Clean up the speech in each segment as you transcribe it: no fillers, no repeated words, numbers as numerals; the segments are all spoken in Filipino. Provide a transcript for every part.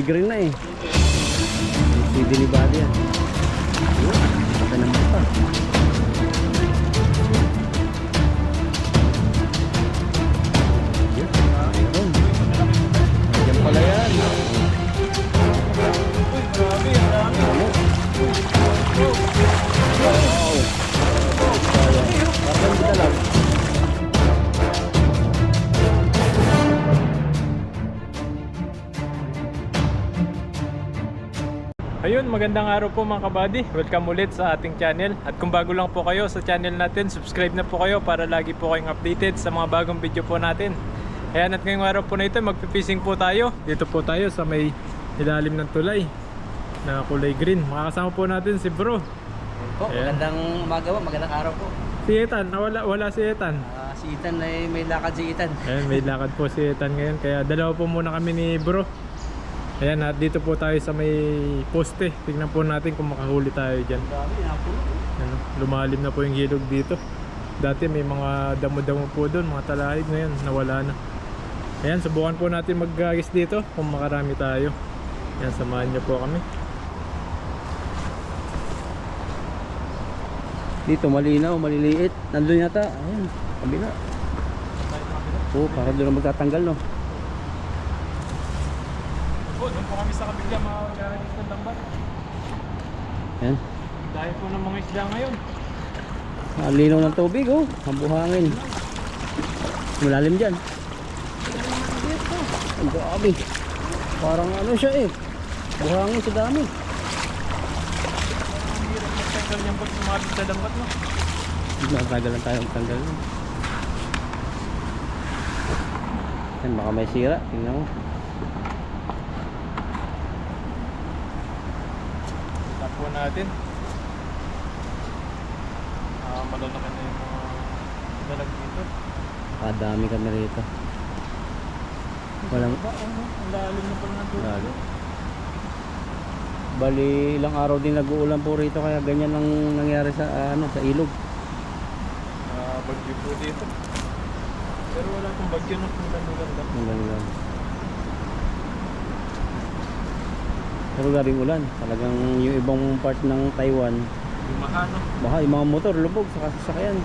Green na eh. Hindi ni body yan. Baka naman pa. Ayun. Diyan pala yan. Grabe, ang dami. Ano? Wow. Parang kita lang. Ayun, magandang araw po mga kabady. Welcome ulit sa ating channel. At kung bago lang po kayo sa channel natin, subscribe na po kayo para lagi po kayong updated sa mga bagong video po natin. Ayan, at ngayong araw po na ito, magpipishing po tayo. Dito po tayo sa may ilalim ng tulay na kulay green. Makakasama po natin si bro. Po, Ayan. magandang umaga po, magandang araw po. Si Ethan, wala si Ethan. Si Ethan ay may lakad si Ethan. Ayan, may lakad po si Ethan ngayon. Kaya dalawa po muna kami ni bro. Ayan, at dito po tayo sa may poste. Tingnan po natin kung makahuli tayo dyan. Grabe, napuno. Ano, lumalim na po yung ilog dito. Dati may mga damo-damo po doon, mga talahib. Ngayon nawala na. Ayan, subukan po natin mag-agis dito kung makarami tayo. Ayan, samahan niyo po kami. Dito malinaw, maliliit. Nandun yata. Ayun, kabila. Oo, para doon na magtatanggal no. Doon po kami sa kabila mga organic ng lambat. Ayan. Dahil po ng mga isda ngayon. Linaw ng tubig oh. Ang buhangin. Malalim dyan. Ang grabe. Parang ano siya eh. Buhangin sa dami. Ang hirap magtanggal niyan pag sumabit sa lambat, no? Matagal lang tayo magtanggal. Yan, baka may sira. Tingnan mo. Tap po natin. Malalaki na yung mga dalag dito. Kadami kami rito. Walang Ang lalim na pala ng tubig. lalo. Bali ilang araw din nag-uulan po rito kaya ganyan ang nangyari sa sa ilog. Bagyo po dito. Pero wala pong bagyo, no? Ang ganda. Ang ganda. Pero gabing ulan. Talagang yung ibang part ng Taiwan, Lumaha, no? baka yung mga motor lubog sa sasakyan.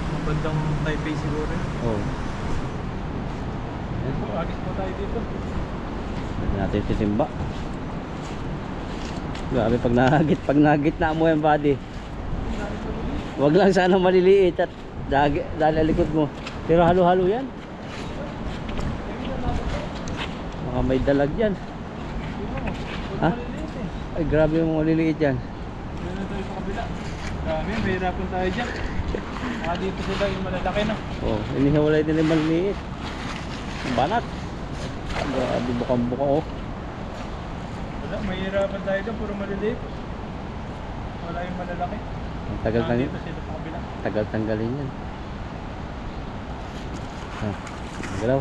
Ang bandang Taipei siguro yun. Oh. Po, agis po tayo dito. Pwede natin sisimba. Grabe pag nagitna mo yung body. Wag lang sana maliliit at dali likod mo. Pero halo-halo yan. Baka may dalag yan. Ha? Ay grabe yung maliliit yan. Doon na tayo sa kabila. Dami, mahirapan tayo dyan. Dito sila yung malalaki, no? Oh, inihiwalay nila yung maliliit. Banat. Grabe bukang-buka oh. Wala, mahirapan tayo dyan, puro maliliit. Wala yung malalaki. Ang tagal Dito sila sa kabila. tagal tanggalin yan. Ha. Galaw.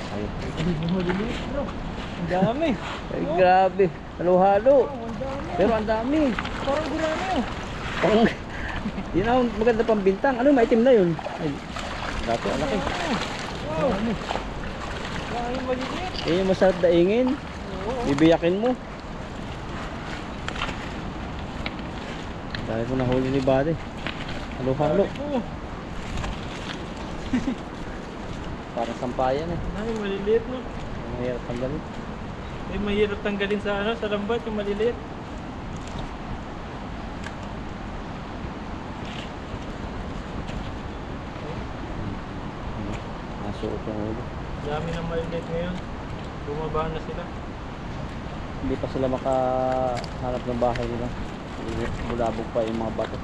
Ayun. Ay, maliliit, bro. Ang dami. Ay, grabe. Halo-halo. Ang dami. Pero ang dami. Parang gulami, oh. Pang yun ang maganda pang bintang. Ano maitim na yun? Ay, dati ang laki. Wow. Dami maliliit. Yan yung masarap daingin. Oo. Bibiyakin mo. Dahil ko nahuli ni Bade. Halo-halo. Dami po. Para sampayan eh. Ay, maliliit, no? Mahirap tanggalin. Ay, mahirap tanggalin sa sa lambat yung maliliit. Nasuot yung ulo. Dami ng maliliit ngayon. Bumaba na sila. Hindi pa sila makahanap ng bahay nila. Bulabog pa yung mga bato.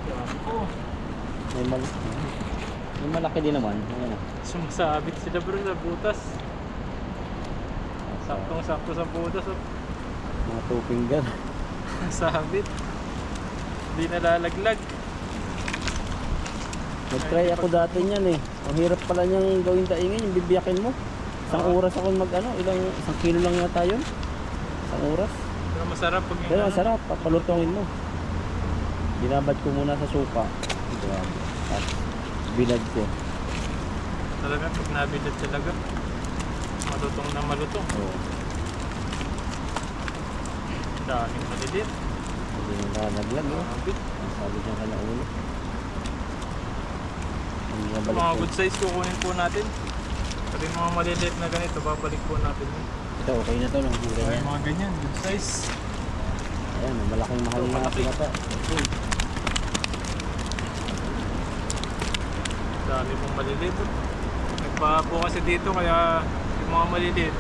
Dami po. May malaki din naman. Ayan na. Sumasabit sila, bro, sa butas. Saktong-sakto sa butas, oh. Mga two finger. Sabit. Hindi nalalaglag. Nag-try ako dati niyan eh. Ang hirap pala niyang gawin daingin, yung bibiyakin mo. Isang oras ako isang kilo lang yata yun. Isang oras. Pero masarap pag yung Pero ang sarap, papalutongin mo. Binabad ko muna sa suka. Grabe. Tapos binad ko. talaga pag nabilad talaga. Malutong na malutong. Oo. Daming maliliit. Hindi na nalaglag, no? Grabe. Ang sabi niya kala ulo. Hindi na Ito balik mga yun. good size kukunin po natin. Pati yung mga maliliit na ganito, babalik po natin yun. Ito, okay na to, no? Yung Ay, ganyan. mga ganyan, good size. Ayan, may malaking mahal Ito, na malaki. pinata. Okay. Dami pong maliliit. Nagpapo kasi dito kaya yung mga maliliit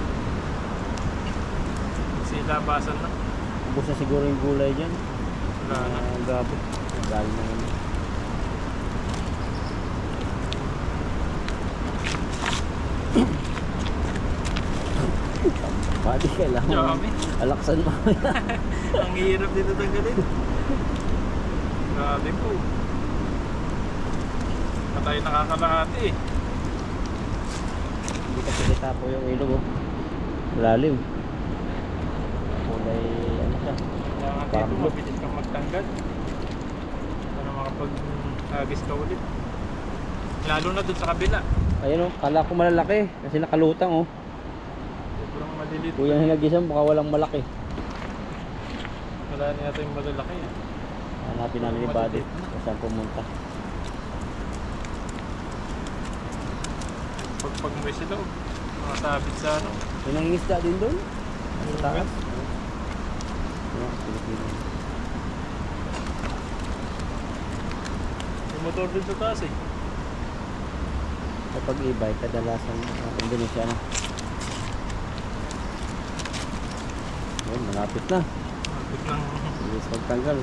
sila basan na. Ubus na siguro yung gulay dyan. Wala na. Grabe. Dahil na yun. Pati kailangan. Dami. Alaksan mo. Ang hirap dito tanggalin. Grabe po. Patay nakakalahati eh. Hindi kasi kita po yung ilog, oh. Malalim. Kulay, ano siya. Kailangan Parang dito blue. mabilis kang magtanggal para makapag-agis ka ulit. Lalo na dun sa kabila. Ayun, oh. Kala ko malalaki. Kasi nakalutang, oh. Sobrang maliliit. Kuyang hinagisan, baka walang malaki. Wala na yata yung malalaki eh. Hanapin namin ni Buddy kung saan pumunta. Pag may sila, mga sabit sa ano. May nangingisda din doon. Sa taas. Ano, Pilipino. May motor din sa taas eh. Kapag e-bike, kadalasan Indonesia na. Ayun, malapit na. Malapit ng Bilis magtanggal.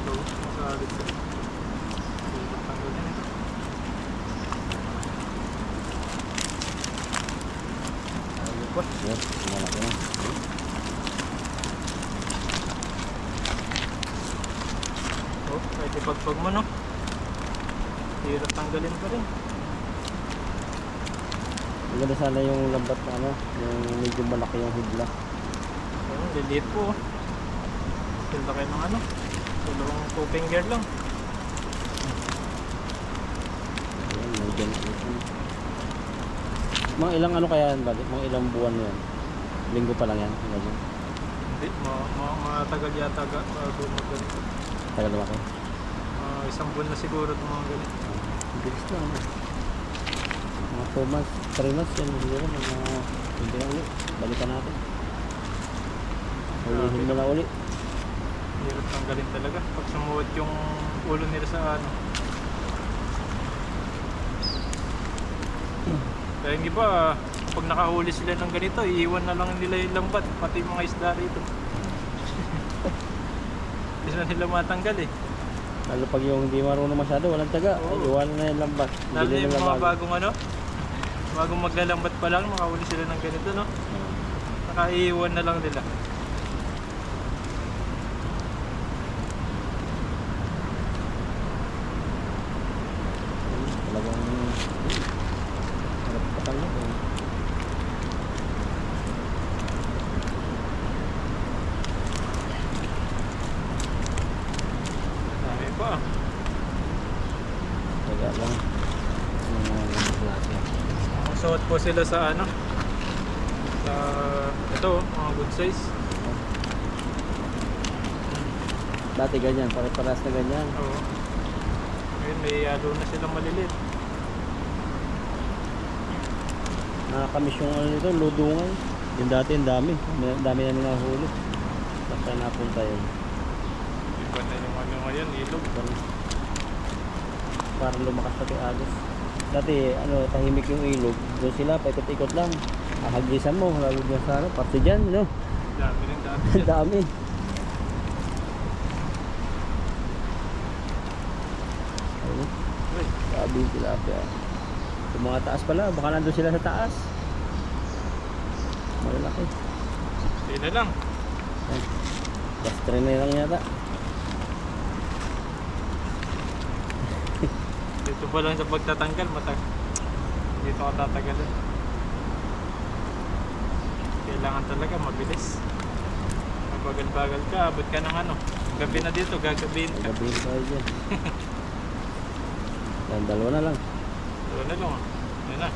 ito, masabit sa tanggal yan ito. Ayun pa. Yes, malaki na. Oh, kahit ipagpag mo no. Hirap tanggalin pa rin. Maganda sana yung lambat na ano, yung medyo malaki yung hibla. Ayun, liliit po. Ganda kayo ng ano. Tulong 2 finger lang. Ayun, may ganito. Mga ilang ano kaya yan, Buddy? Mga ilang buwan yan? Linggo pa lang yan? Ganyan. Hindi, matagal yata bago magganito. Tagal naman kayo. Isang buwan na siguro itong mga ganito. Bilis na ano. Mga 2 months, 3 months yan siguro. Mga hindi na ulit. Balikan natin. Ulihin mo na ulit. Hirap tanggalin talaga. Pag sumuot yung ulo nila sa ano. Kaya yung iba, pag nakahuli sila ng ganito, iiwan na lang nila yung lambat. Pati yung mga isda rito. Hindi na nila matanggal eh. Lalo pag yung hindi marunong masyado, walang taga. Oo. Ay, iwanan na yung lambat. Lalo Bili yung nila mga bago. bagong ano, bagong maglalambat pa lang, makahuli sila ng ganito, no? Nakaiiwan na lang nila. Talagang harap pa tayo. Dami pa. Taga lang. Mga klase. Suot po sila sa ano, sa ito, mga good size. Dati ganyan, pare-paras na ganyan. Oo. Ngayon may halo na silang maliliit. Nakakamiss yung ano nito, ludungan. Yung dati, ang dami. Ang dami namin nahuli. Basta napunta yun. Iba na yung ano ngayon, ilog. Para lumakas pati agos. Dati, ano, tahimik yung ilog. Doon sila, paikot-ikot lang. Hahagisan mo, lalo dyan sa ano, parte dyan, no? Dami rin dati Ang dyan. dami. Ayun, Uy, sabi yung tilapia. Yung mga taas pala, baka nandun sila sa taas. Malalaki. hindi na lang. Last try na lang yata. Dito pa lang sa pagtatanggal, dito ka tatagalin. Kailangan talaga mabilis. Mabagal-bagal ka, abot ka ng ano. Gabi na dito, gagabihin ka. Gabihin tayo dyan. Yan, dalawa na lang. Wala na lang. Yan na.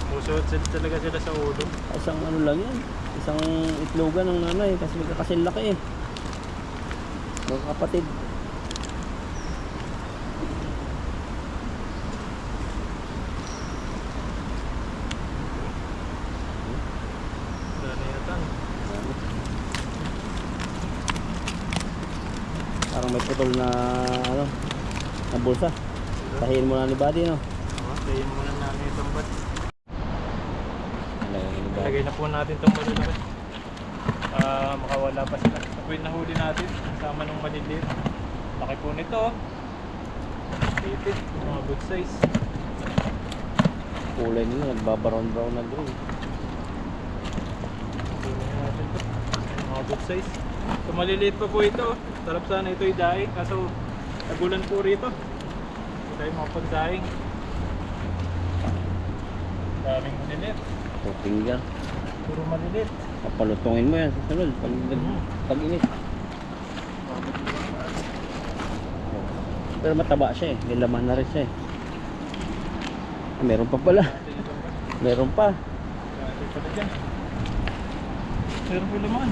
Musuot sila talaga sila sa ulo. Isang ano lang yan. Isang itlogan ng nanay kasi magkakasin laki eh. Mga kapatid. Dali yata. Parang may putol na ano na bulsa. Tahiin mo na ni Buddy no. Tayin muna namin itong bat. Alay, Lagay na po natin itong malalaki. Makawala pa sila. Ito po yung nahuli natin. Kasama nung maliliit. Laki po nito. Tipid. Mga good size. kulay nila nagbabarown-brown na green. Kunin natin ito. Mga good size. So maliliit pa po ito. Sarap sana ito i-daing. Kaso nagulan po rito. Hindi tayo makapag-daing. Daming maliliit. So finger. Puro maliliit. Papalutungin mo yan sa sunod pag init. Pero mataba siya eh. May laman na rin siya eh. Ah, meron pa pala. Meron pa. Grabe pala dyan. Meron po laman.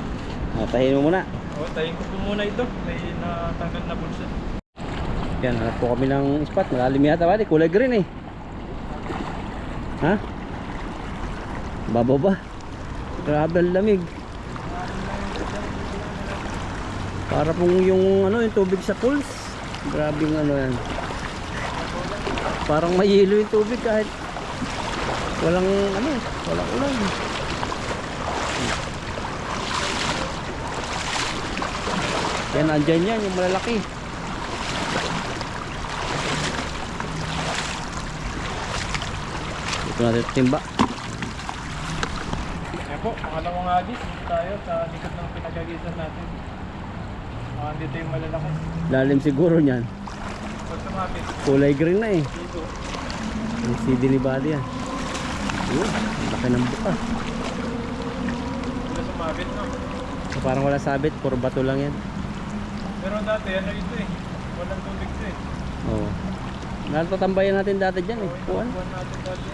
Ah, tahin mo muna. O, tayin ko po muna ito. May natanggal na bulsa. Yan, hanap po kami ng spot. Malalim yata ba? Kulay green eh. Ha? Bababa. Grabe ang lamig. Para pong yung ano, yung tubig sa pools. Grabe ng ano yan. Parang mayelo yung tubig kahit walang ano, walang ulan. Yan, andyan yan, yung malalaki. Ito natin timba. Yan po, pangalawang agis. Dito tayo sa likod ng pinagagitan natin. Dito yung malalaki. Lalim siguro niyan. Pag sumapit, Kulay green na eh. dito. Yung CD ni Buddy yan. Yun, laki ng buka. Dito sumapit, no? So, parang wala sabit, puro bato lang yan. Pero dati, ano ito eh. Walang tubig ito eh. Oo. Natatambayan natin dati dyan eh. Ito, Kuwan. buwan natin dati.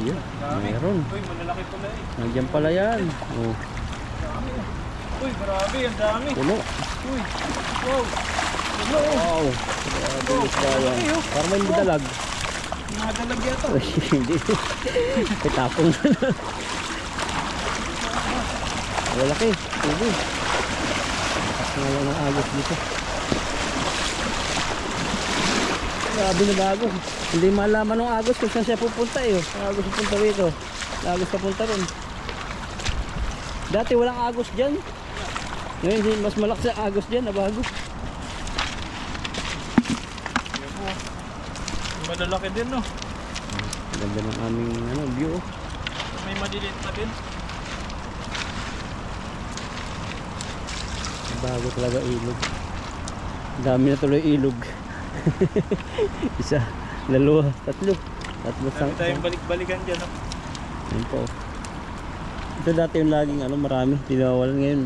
Yun, Dami. meron. Uy, malalaki pala eh. Nandiyan pala yan. Oh, Dami. Uy, grabe, ang dami. puno. Uy, wow. Wow. Grabe isda yan. Parang may dalag. Nadalag yata. Uy, hindi. Pitapong na. Lalaki. Ubi. Lakas nga lang ang agos dito. Grabe na bago. Hindi malaman ng agos kung saan siya pupunta eh. Ang agos pupunta rito. Ang agos papunta ron. Dati walang agos dyan. Ngayon mas malakas ang agos dyan na bago. Yan po. Malalaki din, no? Ganda ng aming ano, view. May maliliit na din. Bago talaga ilog. Dami na tuloy ilog. Isa, dalawa, tatlo. Tatlo Dami tayong balik-balikan dyan, no? Yan po. Ito dati yung laging ano, marami. Tinawalan ngayon.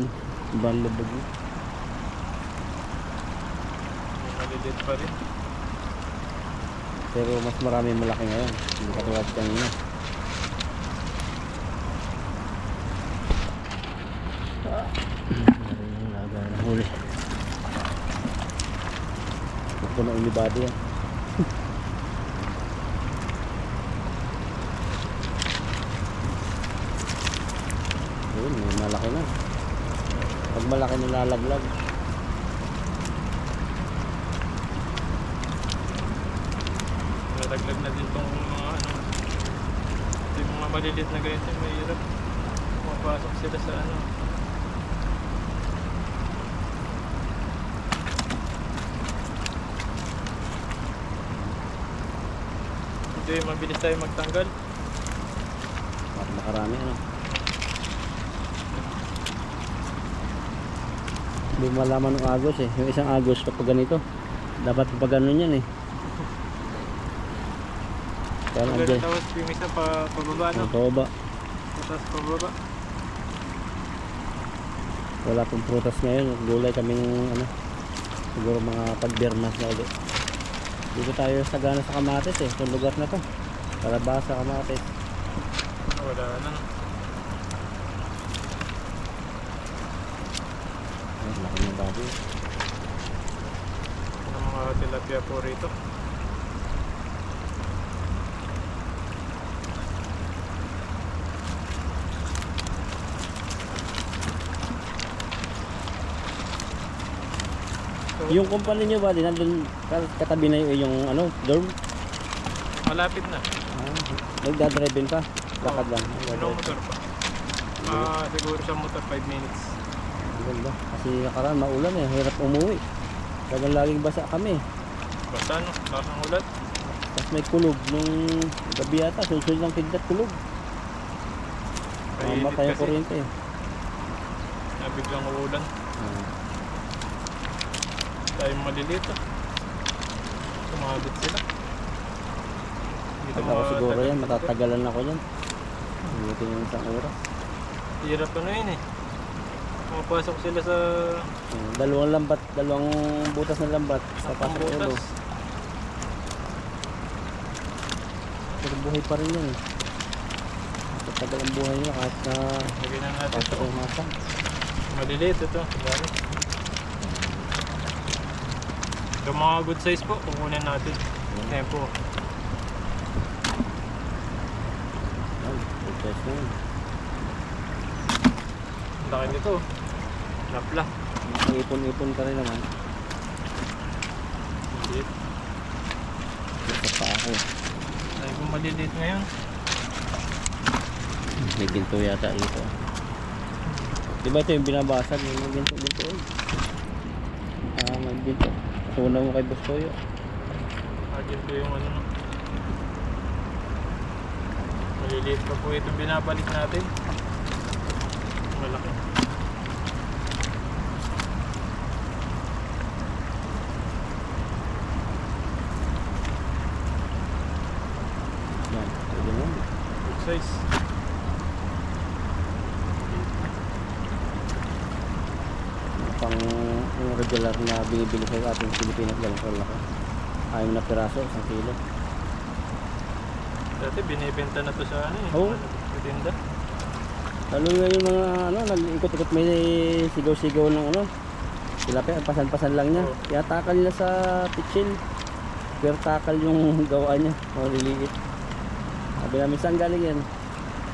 Ibang lubog. May maliliit pa rin. Pero mas marami malaki ngayon. Hindi katulad kanina. Huli. Puno yung libado yan. Yun, may malaki na. Pag malaki na lalaglag. Nalaglag na din tong mga ano. Yung mga maliliit na ganito, mahirap. Pumapasok sila sa ano. Hindi, mabilis tayo magtanggal. Parang makarami ano. Hindi malaman ng agos eh. Yung isang agos kapag ganito, dapat kapag ganun yan eh. Kaya Pero andyan. tapos yung isa pababa, no? Ang pababa. Tapos pababa. Wala pong prutas ngayon. Gulay kaming ano. Siguro mga pag-Birmas na ulit. Dito tayo sagana sa Kamatis eh. Itong lugar na to. Kalabasa, Kamatis. Wala na. Ay, laki ng baboy. Ang mga tilapia po rito. Yung company nyo ba, nandun katabi na yung ano, dorm? Malapit na. Nagdadrive pa? Lakad lang. Anong motor pa? Siguro sa motor 5 minutes. Ang ganda. Kasi nakaraan maulan eh, hirap umuwi. Talagang laging basa kami. Basta no, lakas ng ulat. Tapos may kulog nung gabi yata, susunod ng kidlat kulog. Mainit Mamatay ang kasi. kuryente eh. Biglang uulan. Tayong maliliit ah. Sumabit sila. Dito Pag ako siguro yan, matatagalan ako yan. Hindi yung isang oras. Hirap ano yun eh. Mapasok sila sa Dalawang lambat, dalawang butas ng lambat sa pasok ulo. butas. Pero buhay pa rin yan eh. Matagal ang buhay niya kahit na Lagyan na natin pasok ito. yung masa. Maliliit ito. Dami. Ito mga good size po. Kukunin natin. Tempo. Ay, success na yun. Ang laki nito. Napla. Ipon-ipon ka rin naman. Maliliit. Isa pa ako. Ay kung maliliit ngayon. May ginto yata dito. Diba ito yung binabasag? May ginto-ginto eh. May ginto. Sunaw mo kay Bustoyo. Agad ko yung ano no. Maliliit pa po itong binabalik natin. Malaki. Yan. Pwede mo. Good size. Pang yung regular na binibili sa ating Pilipinas galing sa laki. 6 na piraso, 1 kilo. Dati binibenta na to sa ano eh. Oo. Sa tinda. Lalo nga yung mga ano, nag-ikot-ikot may sigaw-sigaw ng ano. Sila pa, pasan-pasan lang niya. Oo. Kaya takal niya sa pitchin. Pero takal yung gawa niya. Maliliit. Sabi namin, saan galing yan?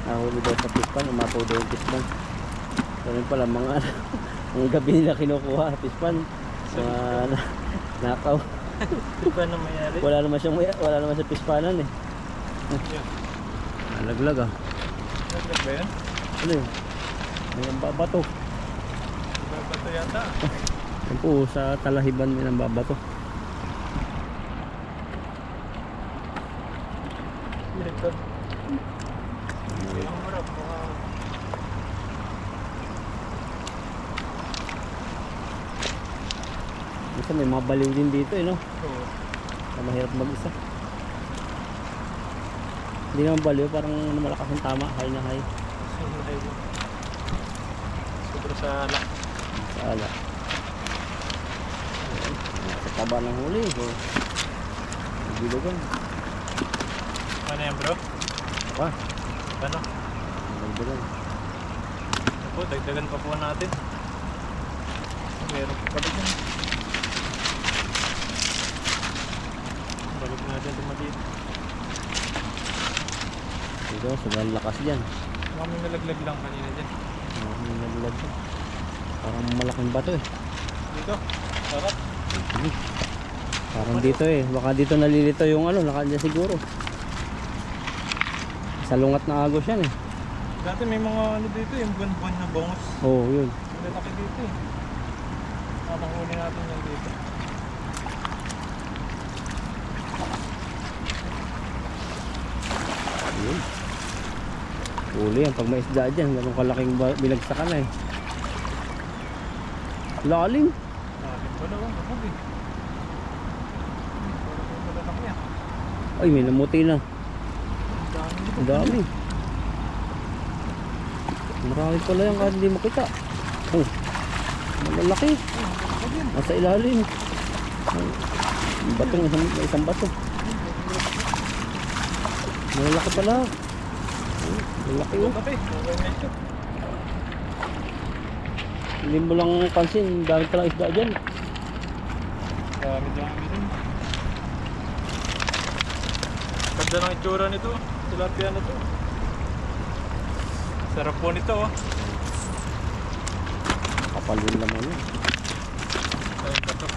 Nahuli daw sa pispan, umapaw daw yung pispan. Ganun pala, mga ano, ang gabi nila kinukuha, pispan. Mga nakaw. Di ba na mayari? Wala naman siyang pispanan eh. Yan. Nalaglag ah. Naglag ba yan? Ano yun? May babato. Iba ba ito yata? Yan po, sa talahiban may nang babato. Ito. Ang marap. Minsan may mga baliw din dito eh no? Oo. Na mahirap mag-isa. Hindi naman baliw, parang malakas ang tama, high na high. Sobra sa alak. Sa ala. Sa taba ng huli. So, bilugan. Ano yan bro? Pa, Ano? bilugan. Ito po, dagdagan pa po natin. Meron pa pala dyan. Balik natin ito maliit. Dito, sobrang lakas dyan. Kami nalaglag lang kanina dyan. May nalaglag dyan. Parang malaking bato eh. Dito, sarap. Parang dito eh. Baka dito nalilito yung ano, nakandyan siguro. Salungat na agos yan eh. Dati may mga ano dito, yung buwan-buwan na bongos. Oo, yun. Ang lalaki dito eh. Makahuli natin yan dito. Yun. Uli yan. Pag may isda dyan, ganun kalaking binagsakan na eh. Lalim. Natin pala, nabog eh. Parang malalaki yan. Ay, may namuti na. Ang dami dito. Ang dami. Marami pala yan kahit hindi makita. Oh, malalaki. Nasa ilalim. Yung batong, isang bato. Malalaki pala. Malaki yun. Okay, okay na ito. Hindi mo lang pansin, dami palang isda dyan. Dami rin. Ganda ng itsura nito. Tilapia na to. Sarap po nito oh. Kapalun naman yun. Ayun ba to?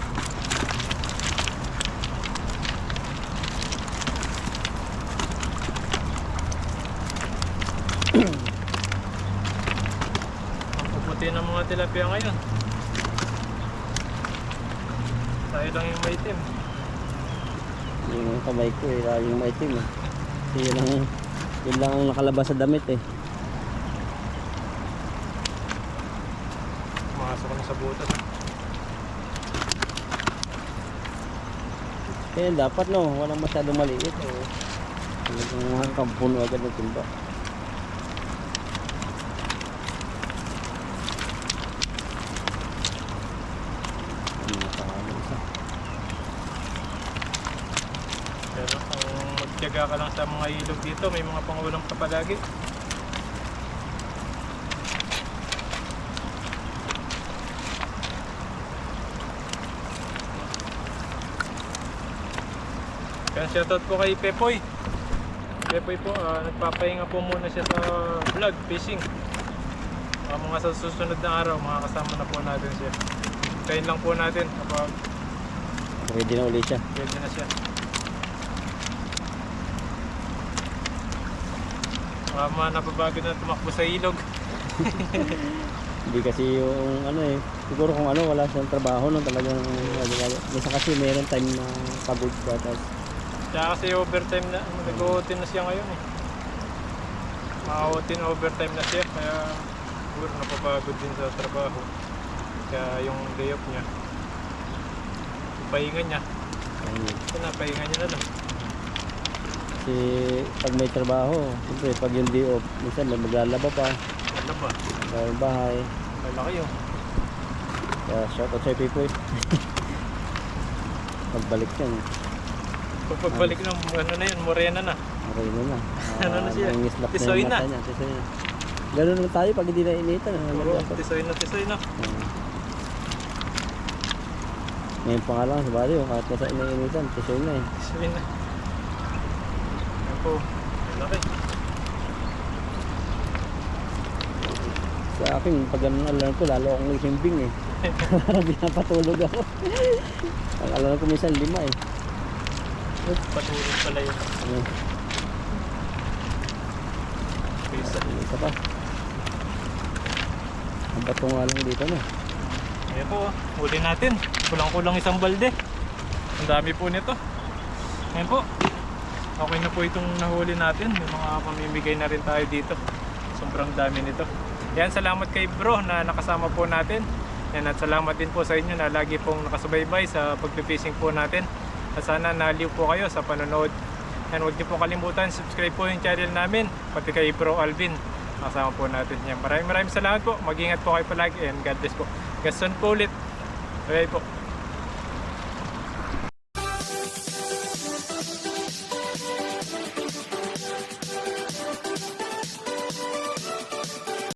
Ang puputi ng mga tilapia ngayon. Tayo lang yung maitim. Yung kamay ko eh, laging maitim eh. Kasi yun lang ang nakalabas sa damit eh. Makasok na sa butas. Kaya dapat no, walang masyadong maliit eh. Talagang kampuno agad ng timba. Pero kung magtiyaga ka lang sa mga ilog dito, may mga pangulam ka palagi. Kaya shoutout po kay Pepoy. Pepoy po, nagpapahinga po muna siya sa vlog, fishing. Mga sa susunod na araw, makakasama na po natin siya. Kain lang po natin kapag Pwede na ulit siya. pwede na siya. Mga napabagod na tumakbo sa ilog. Hindi kasi yung ano eh. Siguro kung ano, wala siyang trabaho no, talagang minsan kasi meron time na pagod siya. Tapos Kaya kasi overtime na, nag-OT na siya ngayon eh. Mga-OT na overtime na siya, kaya siguro napapagod din sa trabaho. Kaya yung day off niya, yung pahinga niya, ayun. pinapahinga niya na lang. Kasi pag may trabaho, siyempre pag yung day off, minsan may maglalaba pa, Ano ba? may bahay. Malaki yun. Kaya shout out sa Pipoy. Pagbalik yan, Kung pagbalik ng ano na yun, morena na. okay na na. Ano na siya? Nangislap Tisoy yung na. mata niya, tisoy na. Ganun naman tayo pag hindi na initan. Oo, tisoy na. Ngayon pa nga lang sa bali, kahit nasa iniinitan, tisoy na eh. Tisoy na. Yan po, malaki. Sa akin, pag ganun alarm ko, lalo akong isimbing eh. Parang pinapatulog ako. Ang alarm ko minsan 5 eh. Patulog pala yun. Ano, Isa. isa pa. Ang bato nga lang dito na. Ayan po, huli natin. Kulang-kulang isang balde. Ang dami po nito. Ayan po. Okay na po itong nahuli natin. May mga pamimigay na rin tayo dito. Sobrang dami nito. Yan, salamat kay bro na nakasama po natin. Yan, at salamat din po sa inyo na lagi pong nakasubaybay sa pagpipishing po natin. At sana naliw po kayo sa panonood. And huwag niyo po kalimutan, subscribe po yung channel namin. Pati kay Bro Alvin. Kasama po natin yan. Maraming salamat po. Mag-ingat po kayo palagi and God bless po. Gaston po ulit. Okay po.